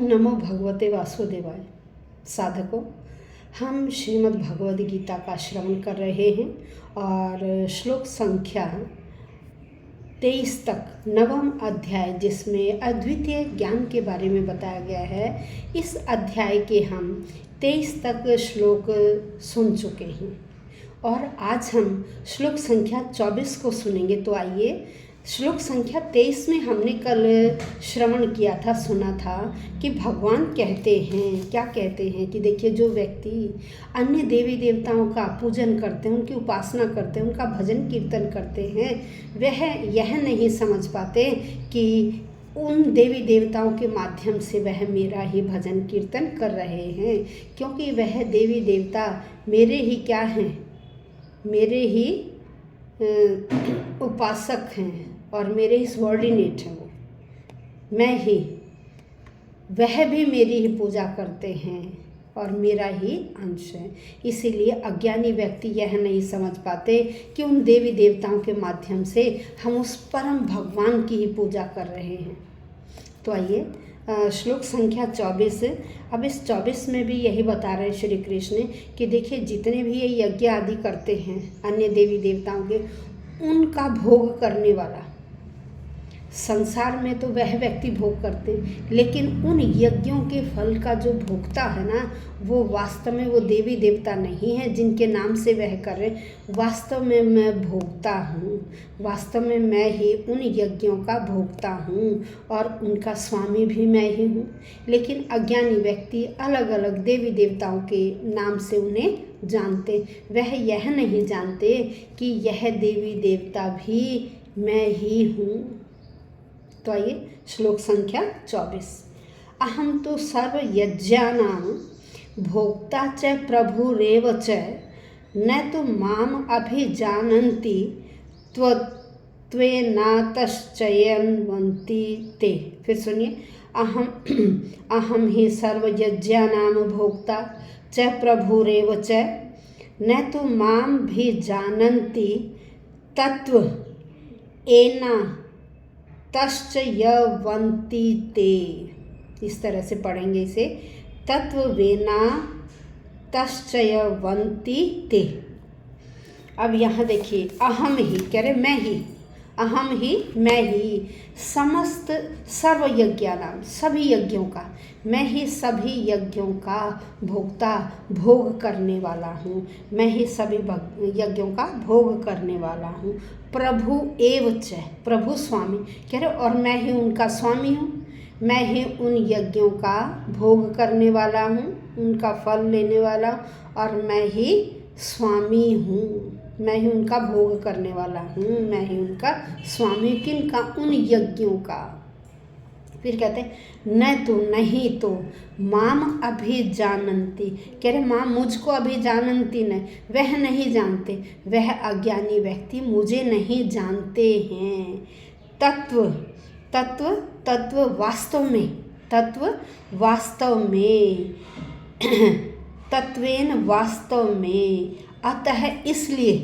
नमो भगवते वासुदेवाय। साधकों, हम श्रीमद् भगवद गीता का श्रवण कर रहे हैं और श्लोक संख्या 23 तक 9वां अध्याय, जिसमें अद्वितीय ज्ञान के बारे में बताया गया है, इस अध्याय के हम 23 तक श्लोक सुन चुके हैं और आज हम श्लोक संख्या 24 को सुनेंगे। तो आइए, श्लोक संख्या 23 में हमने कल श्रवण किया था, सुना था कि भगवान कहते हैं, क्या कहते हैं कि देखिए, जो व्यक्ति अन्य देवी देवताओं का पूजन करते हैं, उनकी उपासना करते हैं, उनका भजन कीर्तन करते हैं, वह यह नहीं समझ पाते कि उन देवी देवताओं के माध्यम से वह मेरा ही भजन कीर्तन कर रहे हैं, क्योंकि वह देवी देवता मेरे ही क्या हैं, मेरे ही उपासक हैं और मेरे ही सबॉर्डिनेट हैं। वो मैं ही, वह भी मेरी ही पूजा करते हैं और मेरा ही अंश है। इसीलिए अज्ञानी व्यक्ति यह नहीं समझ पाते कि उन देवी देवताओं के माध्यम से हम उस परम भगवान की ही पूजा कर रहे हैं। तो आइए, श्लोक संख्या 24। अब इस 24 में भी यही बता रहे हैं श्री कृष्ण कि देखिए, जितने भी ये यज्ञ आदि करते हैं अन्य देवी देवताओं के, उनका भोग करने वाला, संसार में तो वह व्यक्ति भोग करते हैं, लेकिन उन यज्ञों के फल का जो भोगता है ना, वो वास्तव में वो देवी देवता नहीं है जिनके नाम से वह कर रहे। वास्तव में मैं भोगता हूँ, वास्तव में मैं ही उन यज्ञों का भोगता हूँ और उनका स्वामी भी मैं ही हूँ। लेकिन अज्ञानी व्यक्ति अलग अलग देवी देवताओं के नाम से उन्हें जानते, वह यह नहीं जानते कि यह देवी देवता भी मैं ही हूँ। तो आइए, श्लोक संख्या 24। अहम तो सर्व यज्ञानां भोक्ता च प्रभुरेव च न तो माम अभिजानन्ति त्वेनातश्चयन्वन्ति ते। फिर सुनिए, अहम ही सर्व यज्ञानां भोक्ता च प्रभुरेव च न तो माम भी जानन्ति तत्व एना तश्चयन्ति ते। इस तरह से पढ़ेंगे इसे, तत्वेना तश्चयन्ति ते। अब यहाँ देखिए, अहम ही कह रहे, मैं ही, अहम ही, मैं ही समस्त सर्व यज्ञानाम, सभी यज्ञों का, मैं ही सभी यज्ञों का भोक्ता, भोग करने वाला हूँ। मैं ही सभी यज्ञों का भोग करने वाला हूँ। प्रभु एव च, प्रभु स्वामी कह रहे, और मैं ही उनका स्वामी हूँ। मैं ही उन यज्ञों का भोग करने वाला हूँ, उनका फल लेने वाला, और मैं ही स्वामी हूँ। मैं ही उनका भोग करने वाला हूँ, मैं ही उनका स्वामी। किनका? उन यज्ञों का। फिर कहते हैं, न तो, नहीं तो, माम अभिजानन्ति कह रहे, माम मुझको अभिजानन्ति नहीं, वह नहीं जानते, वह अज्ञानी व्यक्ति मुझे नहीं जानते हैं। तत्व, तत्व, तत्व वास्तव में, तत्व वास्तव में, तत्वेन वास्तव में, अतः इसलिए,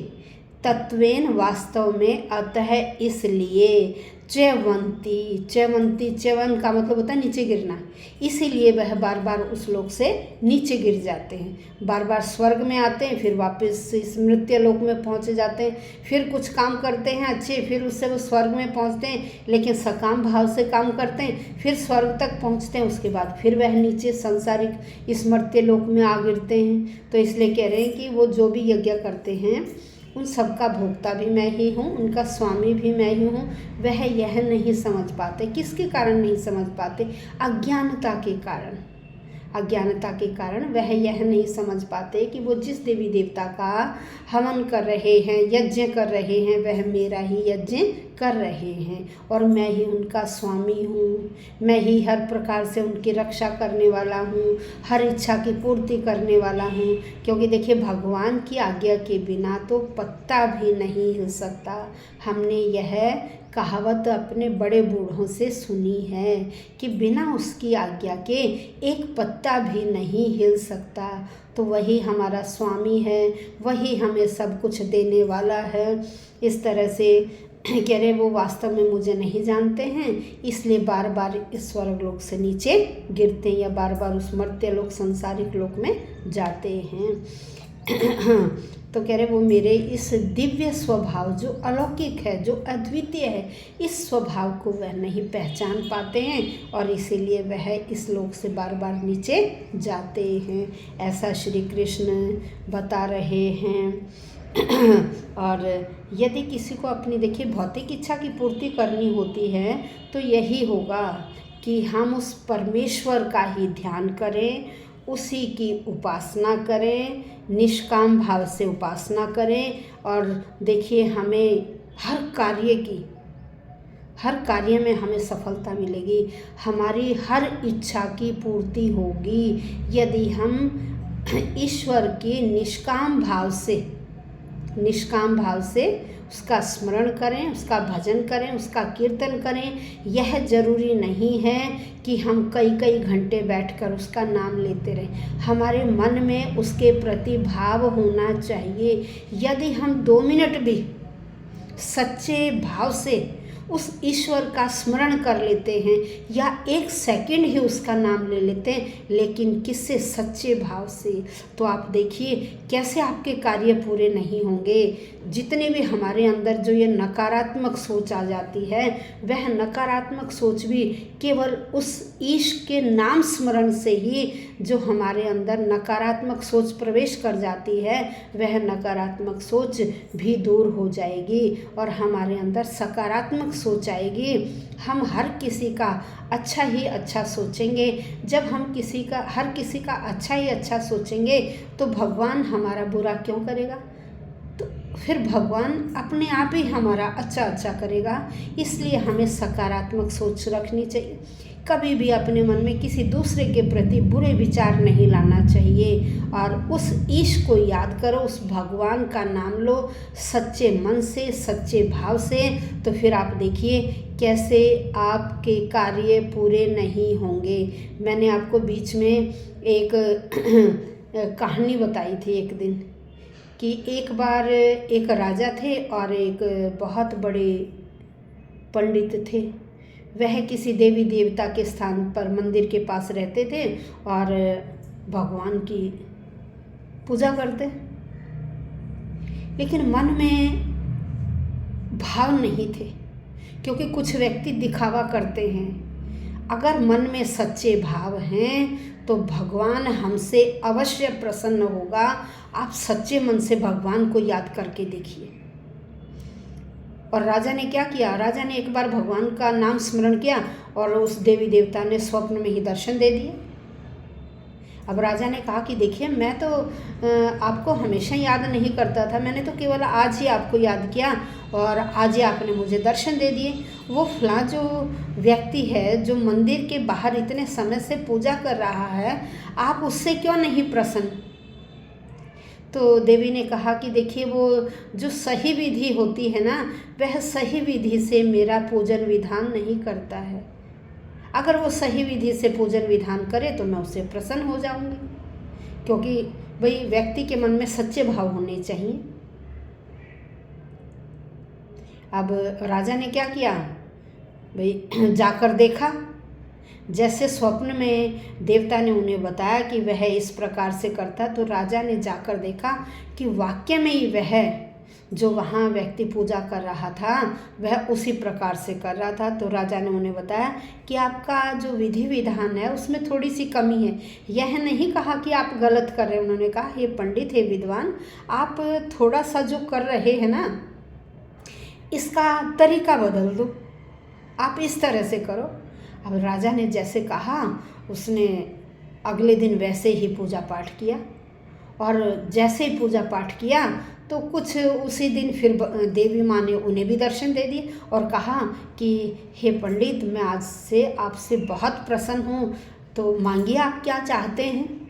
तत्वेन वास्तव में, अतः इसलिए, च्यवंती, च्यवंती, च्यवन का मतलब होता है नीचे गिरना, इसीलिए वह बार बार उस लोक से नीचे गिर जाते हैं। बार बार स्वर्ग में आते हैं, फिर वापस इस मृत्यु लोक में पहुंचे जाते हैं, फिर कुछ काम करते हैं अच्छे, फिर उससे वो स्वर्ग में पहुंचते हैं, लेकिन सकाम भाव से काम करते हैं, फिर स्वर्ग तक पहुंचते हैं, उसके बाद फिर वह नीचे संसारिक इस मर्त्य लोक में आ गिरते हैं। तो इसलिए कह रहे हैं कि वो जो भी यज्ञ करते हैं, उन सबका भोक्ता भी मैं ही हूँ, उनका स्वामी भी मैं ही हूँ। वह यह नहीं समझ पाते। किसके कारण नहीं समझ पाते? अज्ञानता के कारण। अज्ञानता के कारण वह यह नहीं समझ पाते कि वो जिस देवी देवता का हवन कर रहे हैं, यज्ञ कर रहे हैं, वह मेरा ही यज्ञ कर रहे हैं और मैं ही उनका स्वामी हूँ। मैं ही हर प्रकार से उनकी रक्षा करने वाला हूँ, हर इच्छा की पूर्ति करने वाला हूँ। क्योंकि देखिए, भगवान की आज्ञा के बिना तो पत्ता भी नहीं हिल सकता। हमने यह कहावत अपने बड़े बूढ़ों से सुनी है कि बिना उसकी आज्ञा के एक पत्ता भी नहीं हिल सकता। तो वही हमारा स्वामी है, वही हमें सब कुछ देने वाला है। इस तरह से कह रहे वो वास्तव में मुझे नहीं जानते हैं, इसलिए बार बार इस स्वर्गलोक से नीचे गिरते हैं या बार बार उस मर्त्य लोक सांसारिक लोक में जाते हैं। तो कह रहे वो मेरे इस दिव्य स्वभाव जो अलौकिक है, जो अद्वितीय है, इस स्वभाव को वह नहीं पहचान पाते हैं और इसीलिए वह इस लोक से बार बार नीचे जाते हैं। ऐसा श्री कृष्ण बता रहे हैं। और यदि किसी को अपनी देखिए भौतिक इच्छा की पूर्ति करनी होती है तो यही होगा कि हम उस परमेश्वर का ही ध्यान करें, उसी की उपासना करें, निष्काम भाव से उपासना करें। और देखिए हमें हर कार्य में हमें सफलता मिलेगी, हमारी हर इच्छा की पूर्ति होगी यदि हम ईश्वर के निष्काम भाव से उसका स्मरण करें, उसका भजन करें, उसका कीर्तन करें। यह जरूरी नहीं है कि हम कई घंटे बैठकर उसका नाम लेते रहें, हमारे मन में उसके प्रति भाव होना चाहिए। यदि हम 2 मिनट भी सच्चे भाव से उस ईश्वर का स्मरण कर लेते हैं या 1 सेकंड ही उसका नाम ले लेते हैं, लेकिन किससे? सच्चे भाव से, तो आप देखिए कैसे आपके कार्य पूरे नहीं होंगे। जितने भी हमारे अंदर जो ये नकारात्मक सोच आ जाती है, वह नकारात्मक सोच भी केवल उस ईश के नाम स्मरण से ही जो हमारे अंदर नकारात्मक सोच प्रवेश कर जाती है, वह नकारात्मक सोच भी दूर हो जाएगी और हमारे अंदर सकारात्मक सोच आएगी। हम हर किसी का अच्छा ही अच्छा सोचेंगे। जब हम हर किसी का अच्छा ही अच्छा सोचेंगे तो भगवान हमारा बुरा क्यों करेगा? तो फिर भगवान अपने आप ही हमारा अच्छा करेगा। इसलिए हमें सकारात्मक सोच रखनी चाहिए। कभी भी अपने मन में किसी दूसरे के प्रति बुरे विचार नहीं लाना चाहिए और उस ईश को याद करो, उस भगवान का नाम लो सच्चे मन से, सच्चे भाव से। तो फिर आप देखिए कैसे आपके कार्य पूरे नहीं होंगे। मैंने आपको बीच में एक कहानी बताई थी एक दिन कि एक बार एक राजा थे और एक बहुत बड़े पंडित थे। वह किसी देवी देवता के स्थान पर मंदिर के पास रहते थे और भगवान की पूजा करते, लेकिन मन में भाव नहीं थे, क्योंकि कुछ व्यक्ति दिखावा करते हैं। अगर मन में सच्चे भाव हैं तो भगवान हमसे अवश्य प्रसन्न होगा। आप सच्चे मन से भगवान को याद करके देखिए। और राजा ने क्या किया? राजा ने एक बार भगवान का नाम स्मरण किया और उस देवी देवता ने स्वप्न में ही दर्शन दे दिए। अब राजा ने कहा कि देखिए मैं तो आपको हमेशा याद नहीं करता था, मैंने तो केवल आज ही आपको याद किया और आज ही आपने मुझे दर्शन दे दिए। वो फलां जो व्यक्ति है जो मंदिर के बाहर इतने समय से पूजा कर रहा है, आप उससे क्यों नहीं प्रसन्न? तो देवी ने कहा कि देखिए वो जो सही विधि होती है ना, वह सही विधि से मेरा पूजन विधान नहीं करता है। अगर वो सही विधि से पूजन विधान करे तो मैं उससे प्रसन्न हो जाऊंगी, क्योंकि भाई व्यक्ति के मन में सच्चे भाव होने चाहिए। अब राजा ने क्या किया? भाई जाकर देखा, जैसे स्वप्न में देवता ने उन्हें बताया कि वह इस प्रकार से करता, तो राजा ने जाकर देखा कि वाकई में ही वह जो वहाँ व्यक्ति पूजा कर रहा था वह उसी प्रकार से कर रहा था। तो राजा ने उन्हें बताया कि आपका जो विधि विधान है उसमें थोड़ी सी कमी है। यह नहीं कहा कि आप गलत कर रहे हैं, उन्होंने कहा ये पंडित है विद्वान, आप थोड़ा सा जो कर रहे हैं ना इसका तरीका बदल दो, आप इस तरह से करो। अब राजा ने जैसे कहा उसने अगले दिन वैसे ही पूजा पाठ किया और जैसे ही पूजा पाठ किया तो कुछ उसी दिन फिर देवी माँ ने उन्हें भी दर्शन दे दिए और कहा कि हे पंडित, मैं आज से आपसे बहुत प्रसन्न हूँ, तो मांगिए आप क्या चाहते हैं,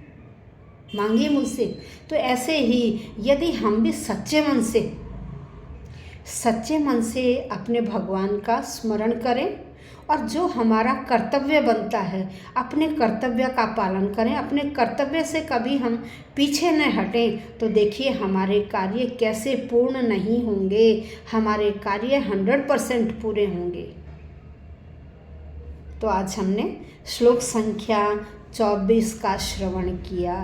मांगिए मुझसे। तो ऐसे ही यदि हम भी सच्चे मन से अपने भगवान का स्मरण करें और जो हमारा कर्तव्य बनता है, अपने कर्तव्य का पालन करें, अपने कर्तव्य से कभी हम पीछे न हटें, तो देखिए हमारे कार्य कैसे पूर्ण नहीं होंगे, हमारे कार्य 100% पूरे होंगे। तो आज हमने श्लोक संख्या 24 का श्रवण किया।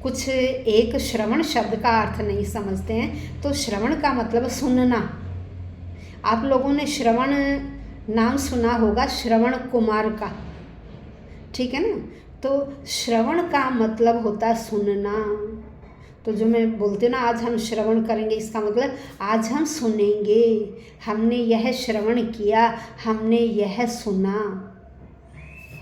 कुछ एक श्रवण शब्द का अर्थ नहीं समझते हैं, तो श्रवण का मतलब सुनना। आप लोगों ने श्रवण नाम सुना होगा, श्रवण कुमार का, ठीक है ना। तो श्रवण का मतलब होता है सुनना। तो जो मैं बोलती हूँ ना, आज हम श्रवण करेंगे, इसका मतलब आज हम सुनेंगे, हमने यह श्रवण किया, हमने यह सुना।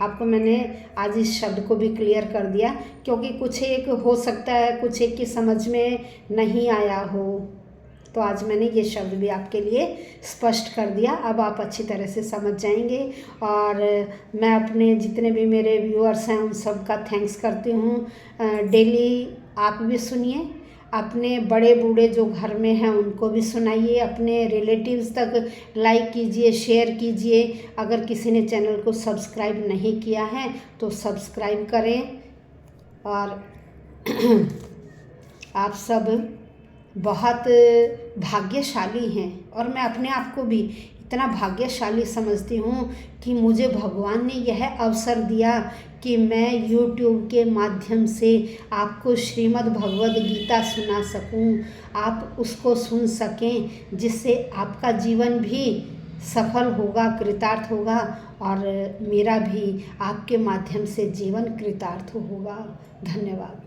आपको मैंने आज इस शब्द को भी क्लियर कर दिया, क्योंकि कुछ एक हो सकता है, कुछ एक की समझ में नहीं आया हो, तो आज मैंने ये शब्द भी आपके लिए स्पष्ट कर दिया। अब आप अच्छी तरह से समझ जाएंगे। और मैं अपने जितने भी मेरे व्यूअर्स हैं उन सब का थैंक्स करती हूँ। डेली आप भी सुनिए, अपने बड़े बूढ़े जो घर में हैं उनको भी सुनाइए, अपने रिलेटिव्स तक लाइक कीजिए, शेयर कीजिए। अगर किसी ने चैनल को सब्सक्राइब नहीं किया है तो सब्सक्राइब करें। और आप सब बहुत भाग्यशाली हैं, और मैं अपने आप को भी इतना भाग्यशाली समझती हूँ कि मुझे भगवान ने यह अवसर दिया कि मैं YouTube के माध्यम से आपको श्रीमद् भगवद गीता सुना सकूँ, आप उसको सुन सकें, जिससे आपका जीवन भी सफल होगा, कृतार्थ होगा, और मेरा भी आपके माध्यम से जीवन कृतार्थ होगा। धन्यवाद।